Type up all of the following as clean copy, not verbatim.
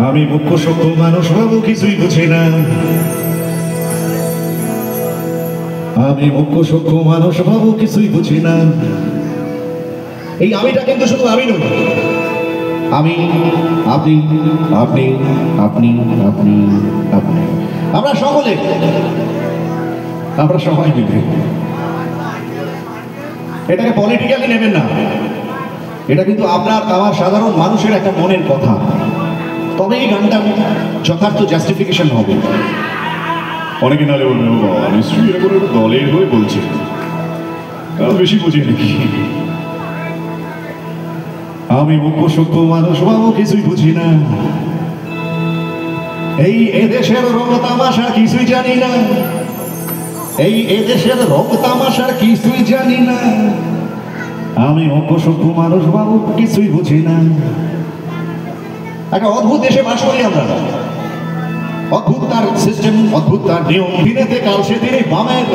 আমি মুখ্য সভ্য মানুষ বাবু কিছুই বুঝি না। আমি মুখ্য সভ্য মানুষ বাবু কিছুই বুঝি না। এই আমিটা কিন্তু শুধু আমি নই, আমি, আপনি, আপনি, আপনি, আপনি, আপনি, আমরা সকলে, আমরা সবাই মিলে। এটাকে পলিটিক্যালি নেবেন না, এটা কিন্তু আপনার আমার সাধারণ মানুষের একটা মনের কথা। তবে এই গানটা যথার্থ জাস্টিফিকেশন হবে। অনেকে নালে বলবে নিশ্চয়ই এরকম একটা দলের হয়ে বলছে, বেশি বুঝি নাকি। আমি মুখ্য সভ্য মানুষ বাবু কিছুই বুঝি না। এই এদেশের রং তামাশা কিছুই জানি না। এই এদেশের রং তামাশার কিছুই জানি না। আমি মুখ্য সভ্য মানুষ বাবু কিছুই বুঝি না। একটা অদ্ভুত দেশে বাস করি আমরা। অদ্ভুত তার সিস্টেম, অদ্ভুত তার নিয়ম। দিনেতে কাল সেদিনে বামের,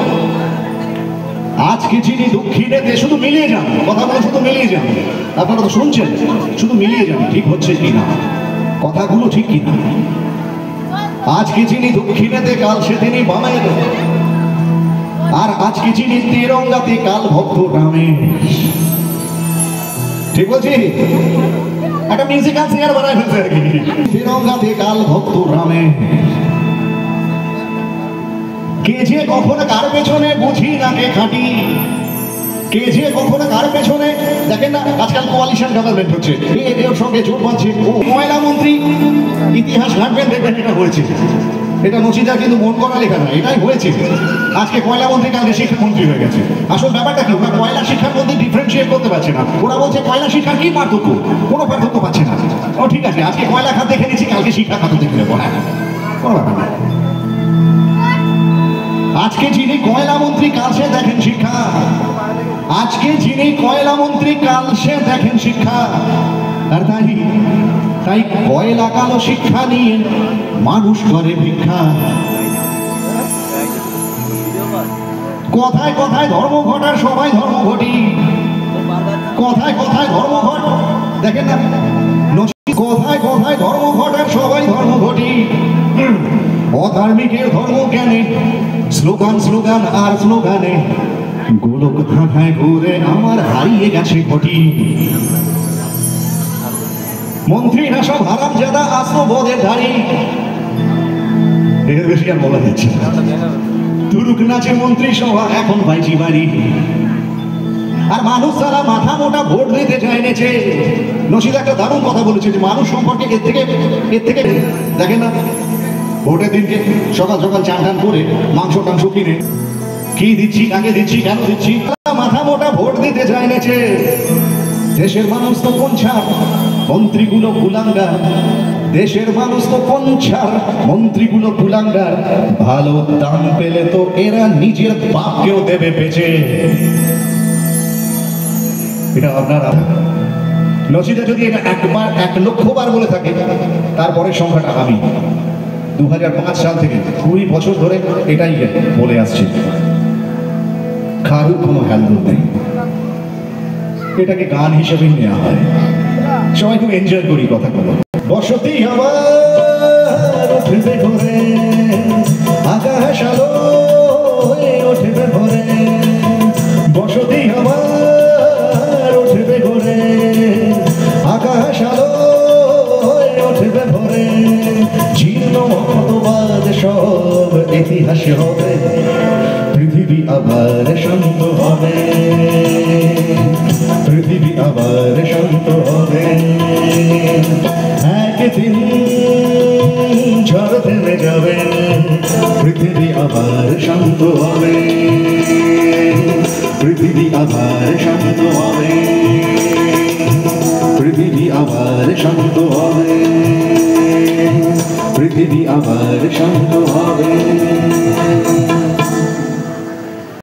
আজকে যিনি দক্ষিণেতে, শুধু মিলিয়ে যান কথাগুলো, শুধু মিলিয়ে যান। আপনারা তো শুনছেন, শুধু মিলিয়ে যান ঠিক হচ্ছে কিনা, কথাগুলো ঠিক কিনা। আজকে যিনি দক্ষিণেতে কাল সেদিনই বামের, আর আজকে যিনি তিরঙ্গাতে কাল ভক্ত রামে। ঠিক বলছি? একটা মিউজিক্যাল সিঙ্গার বানায় ফেলছে আর কি। তিরঙ্গাতে কাল ভক্ত রামে। কে যে কখনো কার পেছনে বুঝি না কে খাঁটি। কে যে কখনো কার পেছনে, দেখেন না আজকাল কোয়ালিশন গভর্নমেন্ট হচ্ছে, এর সঙ্গে জোট বাঁধছে। মহিলা মন্ত্রী, ইতিহাস ঘাটবেন দেখবেন এটা হয়েছে। এটা নচিদা কিন্তু মন করা লেখা না, এটাই হয়েছে। আজকে কয়লা মন্ত্রী কালকে শিক্ষামন্ত্রী হয়ে গেছে। আসল ব্যাপারটা কি, ওরা কয়লা শিক্ষার মধ্যে ডিফারেন্সিয়েট করতে পারছে না। ওরা বলছে কয়লা শিক্ষার কি পার্থক্য, কোনো পার্থক্য পাচ্ছে না। ও ঠিক আছে, আজকে কয়লা খাত দেখে নিচ্ছি, কালকে শিক্ষা খাত দেখে নেবো। হ্যাঁ, কোনো ব্যাপার না। আজকে যিনি কয়লা মন্ত্রী কাল সে দেখেন শিক্ষা। আজকে যিনি কয়লা মন্ত্রী কাল সে দেখেন শিক্ষা। আর তাই কয়লা কালো শিক্ষা নিয়ে মানুষ করে ভিক্ষা। কথায় কথায় ধর্মঘটার সবাই ধর্মঘটি। কথায় কথায় ধর্মঘট, দেখেন না, কথায় কথায় ধর্মঘটার সবাই ধর্মঘটি। অধার্মিকের ধর্ম জ্ঞানে স্লোগান স্লোগান আর স্লোগানে গোলক ধাঁধায় ঘুরে আমার হারিয়ে গেছে ঘটি। মন্ত্রীরা সব হারামজাদা আশ্রবোধের ধারী। এর বেশি আর বলা যাচ্ছে না। তুরুক নাচে মন্ত্রী সভা এখন বাইজি বাড়ি। আর মানুষ যারা মাথা মোটা ভোট দিতে চাইছে। নসিদ একটা দারুণ কথা বলেছে যে মানুষ সম্পর্কে এর থেকে দেখেন না, ভোটের দিনকে সকাল সকাল চান টান করে মাংস টাংস কিনে কি দিচ্ছি, কাকে দিচ্ছি, কেন দিচ্ছি, মাথা মোটা ভোট দিতে চাইছে। দেশের মানুষ তো কোন ছাড়, মন্ত্রীগুলো কুলাঙ্গার। দেশের মানুষ তো কোন ছাড়, মন্ত্রীগুলো কুলাঙ্গার। ভালো দাম পেলে তো এরা নিজের বাপকেও দেবে বেঁচে। এটা আপনারা নচিদা যদি এটা একবার 1,00,000 বার বলে থাকে, তারপরে সংখ্যাটা আমি 2005 সাল থেকে 20 বছর ধরে এটাই বলে আসছি। কারুর কোনো হেলদোল নেই, এটাকে গান হিসেবেই নেওয়া হয়। সবাই খুব এনজয় করি কথাগুলো। বসতি আমার উঠবে ঘরে, আকাশ আলো উঠবে ঘরে। বসতি আমার উঠবে ঘরে, আকাশ আলো উঠবে ঘরে। জীর্ণ মতবাদ সব ইতিহাস হবে, পৃথিবী আবার শান্ত হবে। পৃথিবী আবার শান্ত হবে। একদিন ঝড় থেমে যাবে, পৃথিবী আবার শান্ত হবে। পৃথিবী আবার শান্ত হবে। পৃথিবী আবার শান্ত হবে।